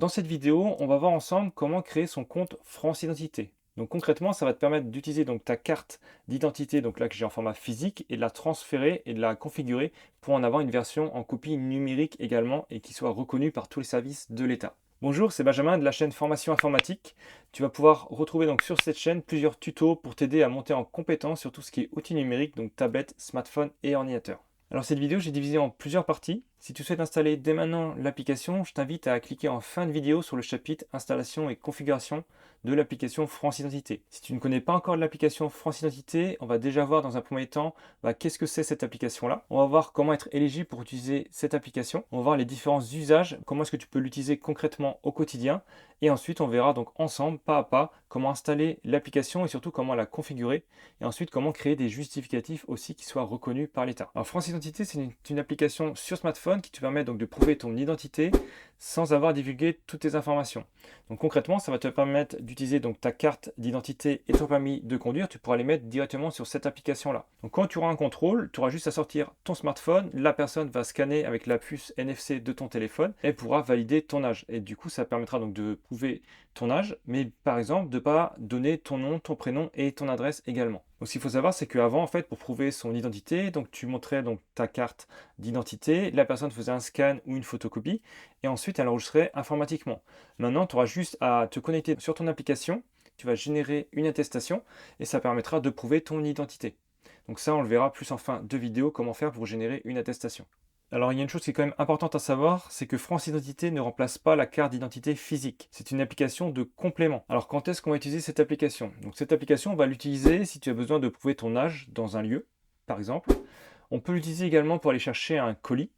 Dans cette vidéo, on va voir ensemble comment créer son compte France Identité. Donc concrètement, ça va te permettre d'utiliser donc ta carte d'identité, donc là que j'ai en format physique, et de la transférer et de la configurer pour en avoir une version en copie numérique également et qui soit reconnue par tous les services de l'État. Bonjour, c'est Benjamin de la chaîne Formation Informatique. Tu vas pouvoir retrouver donc sur cette chaîne plusieurs tutos pour t'aider à monter en compétence sur tout ce qui est outils numériques, donc tablette, smartphone et ordinateur. Alors cette vidéo, j'ai divisé en plusieurs parties. Si tu souhaites installer dès maintenant l'application, je t'invite à cliquer en fin de vidéo sur le chapitre Installation et configuration de l'application France Identité. Si tu ne connais pas encore l'application France Identité, on va déjà voir dans un premier temps qu'est-ce que c'est cette application-là. On va voir comment être éligible pour utiliser cette application. On va voir les différents usages, comment est-ce que tu peux l'utiliser concrètement au quotidien. Et ensuite, on verra donc ensemble, pas à pas, comment installer l'application et surtout comment la configurer. Et ensuite, comment créer des justificatifs aussi qui soient reconnus par l'État. Alors France Identité, c'est une application sur smartphone qui te permet donc de prouver ton identité sans avoir divulgué toutes tes informations. Donc concrètement, ça va te permettre d'utiliser donc ta carte d'identité et ton permis de conduire. Tu pourras les mettre directement sur cette application-là. Donc quand tu auras un contrôle, tu auras juste à sortir ton smartphone. La personne va scanner avec la puce NFC de ton téléphone et pourra valider ton âge. Et du coup, ça permettra donc de prouver ton âge, mais par exemple de ne pas donner ton nom, ton prénom et ton adresse également. Donc ce qu'il faut savoir, c'est qu'avant, en fait, pour prouver son identité, donc tu montrais donc ta carte d'identité, la personne faisait un scan ou une photocopie, et ensuite elle enregistrait informatiquement. Maintenant, tu auras juste à te connecter sur ton application, tu vas générer une attestation, et ça permettra de prouver ton identité. Donc ça, on le verra plus en fin de vidéo, comment faire pour générer une attestation. Alors, il y a une chose qui est quand même importante à savoir, c'est que France Identité ne remplace pas la carte d'identité physique. C'est une application de complément. Alors, quand est-ce qu'on va utiliser cette application? Donc, cette application, on va l'utiliser si tu as besoin de prouver ton âge dans un lieu, par exemple. On peut l'utiliser également pour aller chercher un colis.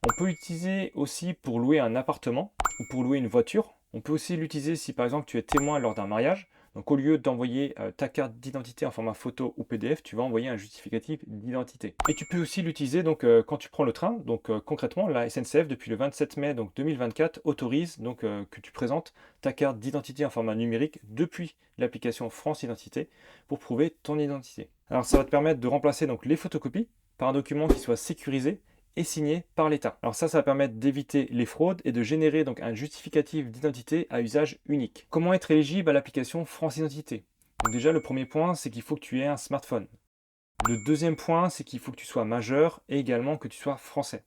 On peut l'utiliser aussi pour louer un appartement ou pour louer une voiture. On peut aussi l'utiliser si, par exemple, tu es témoin lors d'un mariage. Donc, au lieu d'envoyer ta carte d'identité en format photo ou PDF, tu vas envoyer un justificatif d'identité. Et tu peux aussi l'utiliser donc quand tu prends le train. Donc, concrètement, la SNCF depuis le 27 mai 2024 autorise donc que tu présentes ta carte d'identité en format numérique depuis l'application France Identité pour prouver ton identité. Alors, ça va te permettre de remplacer donc les photocopies par un document qui soit sécurisé et signé par l'État. Alors ça va permettre d'éviter les fraudes et de générer donc un justificatif d'identité à usage unique. Comment être éligible à l'application France Identité? Donc déjà, le premier point, c'est qu'il faut que tu aies un smartphone. Le deuxième point, c'est qu'il faut que tu sois majeur et également que tu sois français.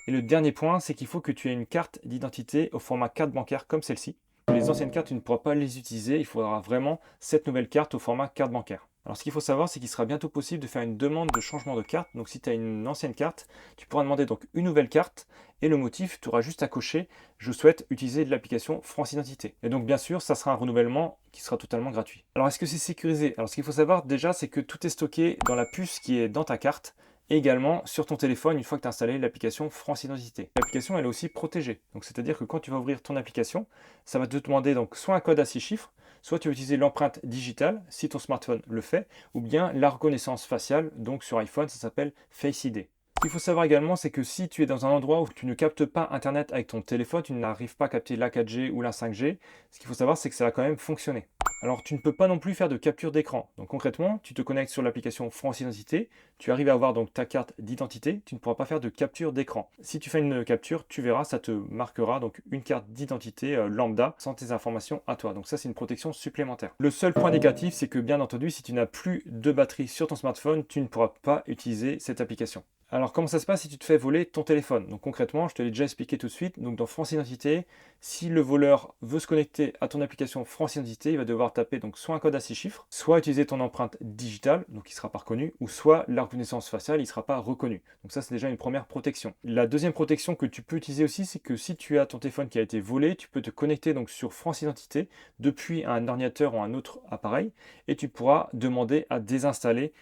Et le dernier point, c'est qu'il faut que tu aies une carte d'identité au format carte bancaire comme celle-ci. Les anciennes cartes, tu ne pourras pas les utiliser. Il faudra vraiment cette nouvelle carte au format carte bancaire. Alors ce qu'il faut savoir, c'est qu'il sera bientôt possible de faire une demande de changement de carte. Donc si tu as une ancienne carte, tu pourras demander donc une nouvelle carte et le motif, tu auras juste à cocher «Je souhaite utiliser de l'application France Identité». Et donc bien sûr, ça sera un renouvellement qui sera totalement gratuit. Alors est-ce que c'est sécurisé? Alors ce qu'il faut savoir déjà, c'est que tout est stocké dans la puce qui est dans ta carte et également sur ton téléphone une fois que tu as installé l'application France Identité. L'application elle est aussi protégée. Donc c'est-à-dire que quand tu vas ouvrir ton application, ça va te demander donc soit un code à 6 chiffres, soit tu vas utiliser l'empreinte digitale si ton smartphone le fait, ou bien la reconnaissance faciale, donc sur iPhone ça s'appelle Face ID. Ce qu'il faut savoir également, c'est que si tu es dans un endroit où tu ne captes pas Internet avec ton téléphone, tu n'arrives pas à capter la 4G ou la 5G, ce qu'il faut savoir, c'est que ça va quand même fonctionner. Alors, tu ne peux pas non plus faire de capture d'écran. Donc concrètement, tu te connectes sur l'application France Identité, tu arrives à avoir donc ta carte d'identité, tu ne pourras pas faire de capture d'écran. Si tu fais une capture, tu verras, ça te marquera donc une carte d'identité lambda sans tes informations à toi. Donc ça, c'est une protection supplémentaire. Le seul point négatif, c'est que bien entendu, si tu n'as plus de batterie sur ton smartphone, tu ne pourras pas utiliser cette application. Alors, comment ça se passe si tu te fais voler ton téléphone? Donc concrètement, je te l'ai déjà expliqué tout de suite. Donc dans France Identité, si le voleur veut se connecter à ton application France Identité, il va devoir taper donc soit un code à 6 chiffres, soit utiliser ton empreinte digitale, donc il ne sera pas reconnu, ou soit la reconnaissance faciale, il ne sera pas reconnu. Donc ça, c'est déjà une première protection. La deuxième protection que tu peux utiliser aussi, c'est que si tu as ton téléphone qui a été volé, tu peux te connecter donc sur France Identité depuis un ordinateur ou un autre appareil, et tu pourras demander à désinstaller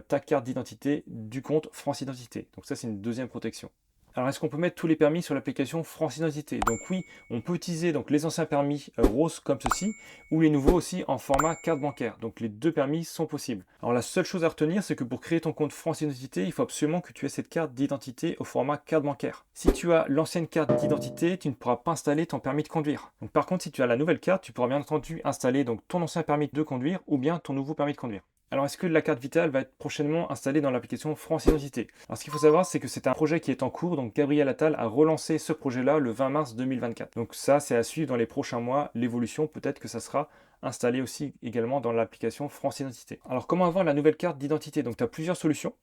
ta carte d'identité du compte France Identité. Donc ça, c'est une deuxième protection. Alors, est-ce qu'on peut mettre tous les permis sur l'application France Identité? Donc oui, on peut utiliser donc les anciens permis roses comme ceci, ou les nouveaux aussi en format carte bancaire. Donc les deux permis sont possibles. Alors la seule chose à retenir, c'est que pour créer ton compte France Identité, il faut absolument que tu aies cette carte d'identité au format carte bancaire. Si tu as l'ancienne carte d'identité, tu ne pourras pas installer ton permis de conduire. Donc par contre, si tu as la nouvelle carte, tu pourras bien entendu installer donc ton ancien permis de conduire ou bien ton nouveau permis de conduire. Alors, est-ce que la carte vitale va être prochainement installée dans l'application France Identité? Alors, ce qu'il faut savoir, c'est que c'est un projet qui est en cours. Donc, Gabriel Attal a relancé ce projet-là le 20 mars 2024. Donc, ça, c'est à suivre dans les prochains mois. L'évolution, peut-être que ça sera installé aussi également dans l'application France Identité. Alors, comment avoir la nouvelle carte d'identité? Donc, tu as plusieurs solutions.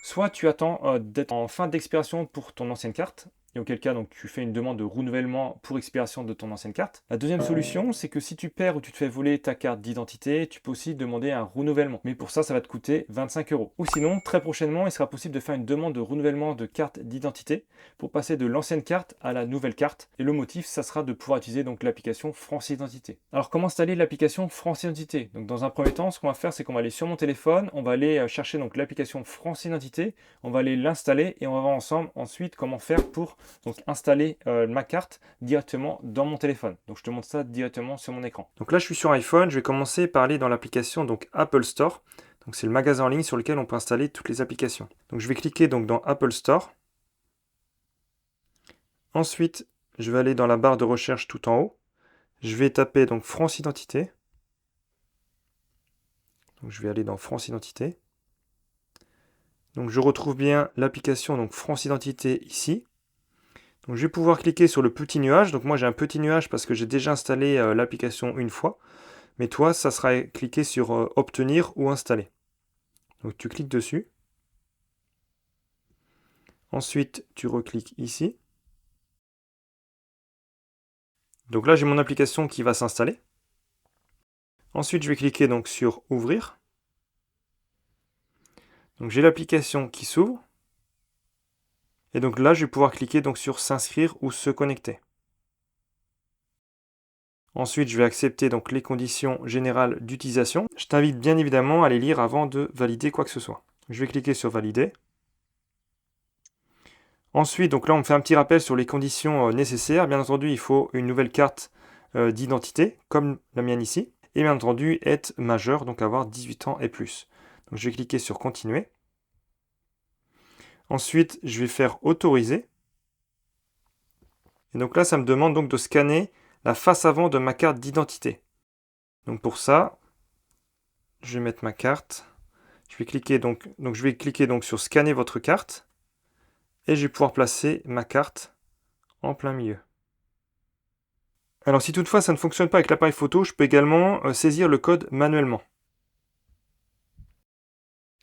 Soit tu attends d'être en fin d'expiration pour ton ancienne carte, et auquel cas donc, tu fais une demande de renouvellement pour expiration de ton ancienne carte. La deuxième solution, c'est que si tu perds ou tu te fais voler ta carte d'identité, tu peux aussi demander un renouvellement. Mais pour ça, ça va te coûter 25 euros. Ou sinon, très prochainement, il sera possible de faire une demande de renouvellement de carte d'identité pour passer de l'ancienne carte à la nouvelle carte. Et le motif, ça sera de pouvoir utiliser donc l'application France Identité. Alors, comment installer l'application France Identité? Donc, dans un premier temps, ce qu'on va faire, c'est qu'on va aller sur mon téléphone, on va aller chercher donc l'application France Identité, on va aller l'installer et on va voir ensemble ensuite comment faire pour donc installer ma carte directement dans mon téléphone. Donc je te montre ça directement sur mon écran. Donc là je suis sur iPhone, je vais commencer par aller dans l'application donc Apple Store. Donc c'est le magasin en ligne sur lequel on peut installer toutes les applications. Donc je vais cliquer donc dans Apple Store. Ensuite, je vais aller dans la barre de recherche tout en haut. Je vais taper donc France Identité. Donc je vais aller dans France Identité. Donc je retrouve bien l'application donc France Identité ici. Donc je vais pouvoir cliquer sur le petit nuage. Donc moi j'ai un petit nuage parce que j'ai déjà installé l'application une fois. Mais toi, ça sera cliquer sur obtenir ou installer. Donc tu cliques dessus. Ensuite, tu recliques ici. Donc là, j'ai mon application qui va s'installer. Ensuite, je vais cliquer donc sur ouvrir. Donc j'ai l'application qui s'ouvre. Et donc là, je vais pouvoir cliquer donc sur s'inscrire ou se connecter. Ensuite, je vais accepter donc les conditions générales d'utilisation. Je t'invite bien évidemment à les lire avant de valider quoi que ce soit. Je vais cliquer sur valider. Ensuite, donc là, on me fait un petit rappel sur les conditions nécessaires. Bien entendu, il faut une nouvelle carte d'identité, comme la mienne ici. Et bien entendu, être majeur, donc avoir 18 ans et plus. Donc je vais cliquer sur continuer. Ensuite, je vais faire autoriser. Et donc là, ça me demande donc de scanner la face avant de ma carte d'identité. Donc pour ça, je vais mettre ma carte. Je vais cliquer donc sur scanner votre carte. Et je vais pouvoir placer ma carte en plein milieu. Alors si toutefois ça ne fonctionne pas avec l'appareil photo, je peux également saisir le code manuellement.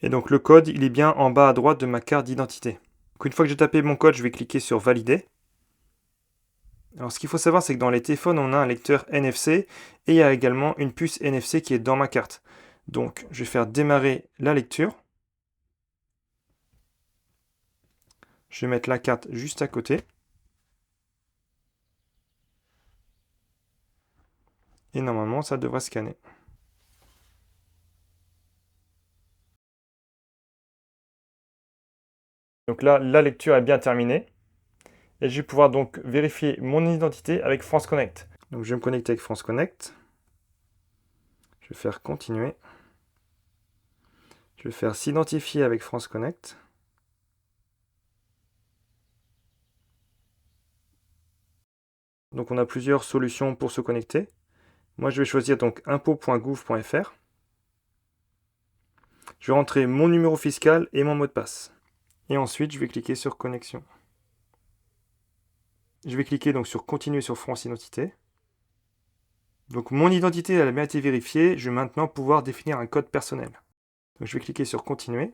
Et donc le code, il est bien en bas à droite de ma carte d'identité. Donc une fois que j'ai tapé mon code, je vais cliquer sur valider. Alors ce qu'il faut savoir, c'est que dans les téléphones, on a un lecteur NFC et il y a également une puce NFC qui est dans ma carte. Donc je vais faire démarrer la lecture. Je vais mettre la carte juste à côté. Et normalement, ça devrait scanner. Donc là, la lecture est bien terminée. Et je vais pouvoir donc vérifier mon identité avec France Connect. Donc je vais me connecter avec France Connect. Je vais faire continuer. Je vais faire s'identifier avec France Connect. Donc on a plusieurs solutions pour se connecter. Moi je vais choisir donc impôts.gouv.fr. Je vais rentrer mon numéro fiscal et mon mot de passe. Et ensuite je vais cliquer sur connexion. Je vais cliquer donc sur continuer sur France Identité. Donc mon identité elle a bien été vérifiée. Je vais maintenant pouvoir définir un code personnel. Donc je vais cliquer sur continuer.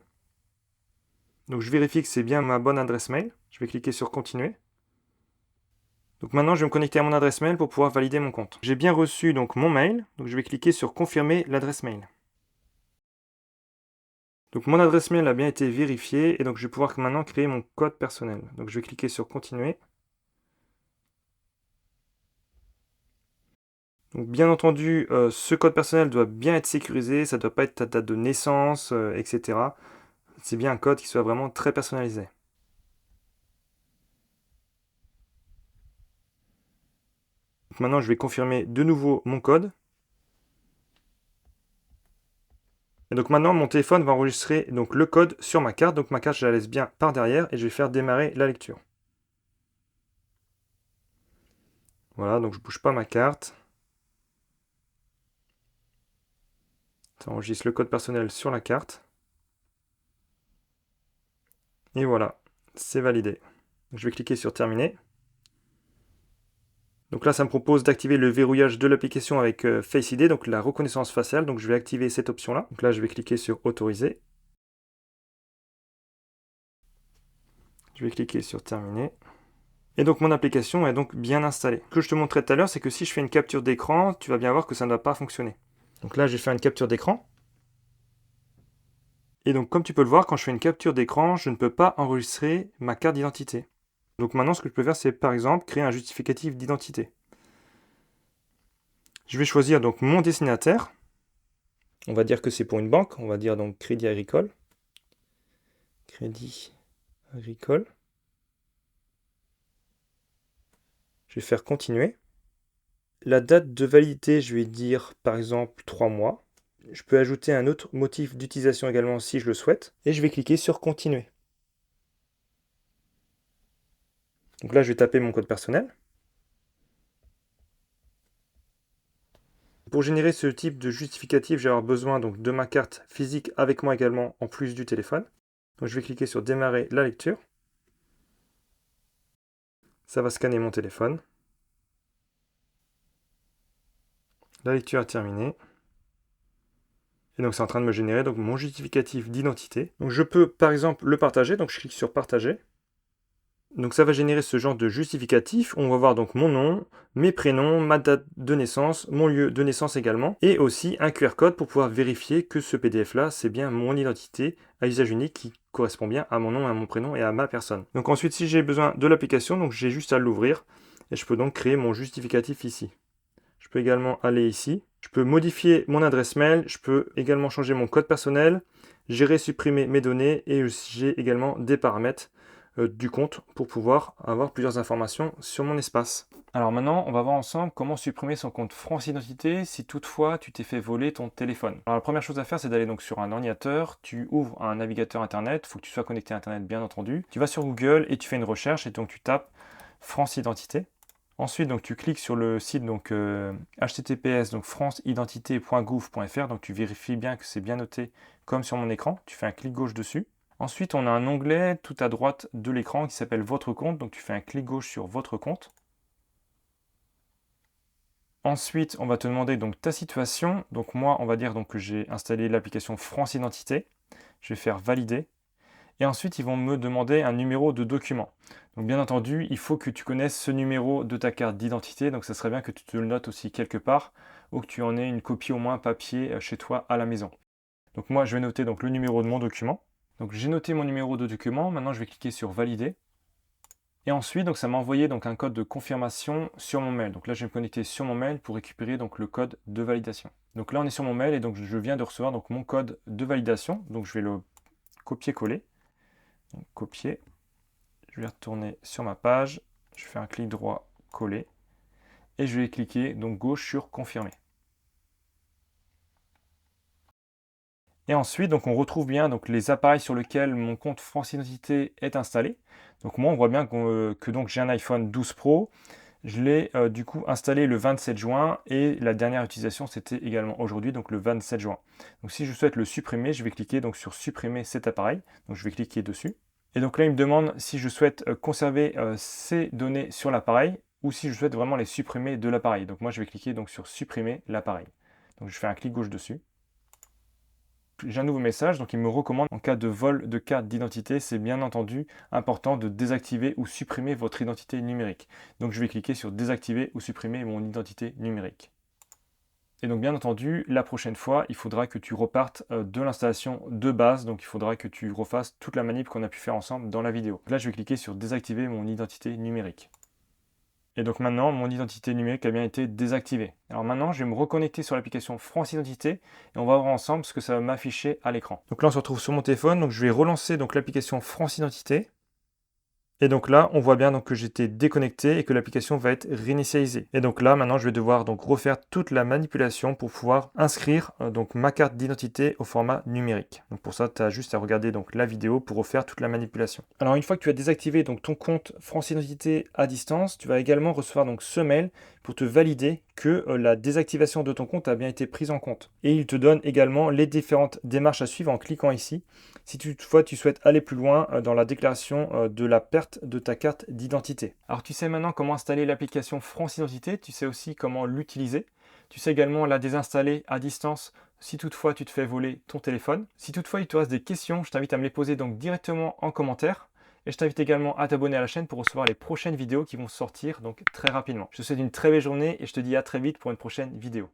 Donc je vérifie que c'est bien ma bonne adresse mail. Je vais cliquer sur continuer. Donc maintenant je vais me connecter à mon adresse mail pour pouvoir valider mon compte. J'ai bien reçu donc mon mail. Donc je vais cliquer sur confirmer l'adresse mail. Donc mon adresse mail a bien été vérifiée et donc je vais pouvoir maintenant créer mon code personnel. Donc je vais cliquer sur continuer. Donc bien entendu, ce code personnel doit bien être sécurisé, ça ne doit pas être ta date de naissance, etc. C'est bien un code qui soit vraiment très personnalisé. Donc maintenant je vais confirmer de nouveau mon code. Et donc maintenant mon téléphone va enregistrer donc le code sur ma carte. Donc ma carte je la laisse bien par derrière et je vais faire démarrer la lecture. Voilà, donc je ne bouge pas ma carte. Ça enregistre le code personnel sur la carte. Et voilà, c'est validé. Je vais cliquer sur terminer. Donc là, ça me propose d'activer le verrouillage de l'application avec Face ID, donc la reconnaissance faciale. Donc je vais activer cette option-là. Donc là, je vais cliquer sur autoriser. Je vais cliquer sur terminer. Et donc mon application est donc bien installée. Ce que je te montrais tout à l'heure, c'est que si je fais une capture d'écran, tu vas bien voir que ça ne va pas fonctionner. Donc là, j'ai fait une capture d'écran. Et donc comme tu peux le voir, quand je fais une capture d'écran, je ne peux pas enregistrer ma carte d'identité. Donc maintenant, ce que je peux faire, c'est par exemple créer un justificatif d'identité. Je vais choisir donc mon destinataire. On va dire que c'est pour une banque. On va dire donc Crédit Agricole. Crédit Agricole. Je vais faire continuer. La date de validité, je vais dire par exemple 3 mois. Je peux ajouter un autre motif d'utilisation également si je le souhaite. Et je vais cliquer sur continuer. Donc là, je vais taper mon code personnel. Pour générer ce type de justificatif, j'ai besoin donc de ma carte physique avec moi également en plus du téléphone. Donc je vais cliquer sur démarrer la lecture. Ça va scanner mon téléphone. La lecture est terminée. Et donc c'est en train de me générer donc mon justificatif d'identité. Donc je peux par exemple le partager, donc je clique sur partager. Donc ça va générer ce genre de justificatif. On va voir donc mon nom, mes prénoms, ma date de naissance, mon lieu de naissance également, et aussi un QR code pour pouvoir vérifier que ce PDF là c'est bien mon identité à usage unique qui correspond bien à mon nom, à mon prénom et à ma personne. Donc ensuite si j'ai besoin de l'application, donc j'ai juste à l'ouvrir et je peux donc créer mon justificatif ici. Je peux également aller ici. Je peux modifier mon adresse mail. Je peux également changer mon code personnel, gérer, supprimer mes données et j'ai également des paramètres du compte pour pouvoir avoir plusieurs informations sur mon espace. Alors maintenant, on va voir ensemble comment supprimer son compte France Identité si toutefois tu t'es fait voler ton téléphone. Alors la première chose à faire, c'est d'aller donc sur un ordinateur, tu ouvres un navigateur internet, il faut que tu sois connecté à internet bien entendu. Tu vas sur Google et tu fais une recherche et donc tu tapes France Identité. Ensuite, donc, tu cliques sur le site donc, https franceidentité.gouv.fr, donc tu vérifies bien que c'est bien noté comme sur mon écran, tu fais un clic gauche dessus. Ensuite, on a un onglet tout à droite de l'écran qui s'appelle Votre compte, donc tu fais un clic gauche sur Votre compte. Ensuite, on va te demander donc ta situation. Donc moi, on va dire donc, que j'ai installé l'application France Identité. Je vais faire Valider. Et ensuite, ils vont me demander un numéro de document. Donc bien entendu, il faut que tu connaisses ce numéro de ta carte d'identité. Donc ça serait bien que tu te le notes aussi quelque part ou que tu en aies une copie au moins papier chez toi à la maison. Donc moi, je vais noter donc le numéro de mon document. Donc j'ai noté mon numéro de document. Maintenant, je vais cliquer sur Valider. Et ensuite, donc, ça m'a envoyé donc, un code de confirmation sur mon mail. Donc là, je vais me connecter sur mon mail pour récupérer donc, le code de validation. Donc là, on est sur mon mail et donc je viens de recevoir donc, mon code de validation. Donc je vais le copier-coller. Donc, copier, je vais retourner sur ma page, je fais un clic droit, coller, et je vais cliquer donc gauche sur confirmer. Et ensuite, donc on retrouve bien donc, les appareils sur lesquels mon compte France Identité est installé. Donc moi, on voit bien que donc j'ai un iPhone 12 Pro. Je l'ai du coup installé le 27 juin et la dernière utilisation c'était également aujourd'hui, donc le 27 juin. Donc si je souhaite le supprimer, je vais cliquer donc sur supprimer cet appareil. Donc je vais cliquer dessus. Et donc là, il me demande si je souhaite conserver ces données sur l'appareil ou si je souhaite vraiment les supprimer de l'appareil. Donc moi, je vais cliquer donc sur supprimer l'appareil. Donc je fais un clic gauche dessus. J'ai un nouveau message, donc il me recommande en cas de vol de carte d'identité, c'est bien entendu important de désactiver ou supprimer votre identité numérique. Donc je vais cliquer sur désactiver ou supprimer mon identité numérique. Et donc bien entendu, la prochaine fois, il faudra que tu repartes de l'installation de base, donc il faudra que tu refasses toute la manip qu'on a pu faire ensemble dans la vidéo. Là, je vais cliquer sur désactiver mon identité numérique. Et donc maintenant, mon identité numérique a bien été désactivée. Alors maintenant, je vais me reconnecter sur l'application France Identité et on va voir ensemble ce que ça va m'afficher à l'écran. Donc là, on se retrouve sur mon téléphone, donc je vais relancer donc l'application France Identité. Et donc là, on voit bien donc que j'étais déconnecté et que l'application va être réinitialisée. Et donc là, maintenant, je vais devoir donc refaire toute la manipulation pour pouvoir inscrire donc ma carte d'identité au format numérique. Donc pour ça, tu as juste à regarder donc la vidéo pour refaire toute la manipulation. Alors une fois que tu as désactivé donc ton compte France Identité à distance, tu vas également recevoir donc ce mail pour te valider que la désactivation de ton compte a bien été prise en compte. Et il te donne également les différentes démarches à suivre en cliquant ici. Si toutefois tu souhaites aller plus loin dans la déclaration de la perte de ta carte d'identité. Alors tu sais maintenant comment installer l'application France Identité, tu sais aussi comment l'utiliser. Tu sais également la désinstaller à distance si toutefois tu te fais voler ton téléphone. Si toutefois il te reste des questions, je t'invite à me les poser donc directement en commentaire. Et je t'invite également à t'abonner à la chaîne pour recevoir les prochaines vidéos qui vont sortir donc très rapidement. Je te souhaite une très belle journée et je te dis à très vite pour une prochaine vidéo.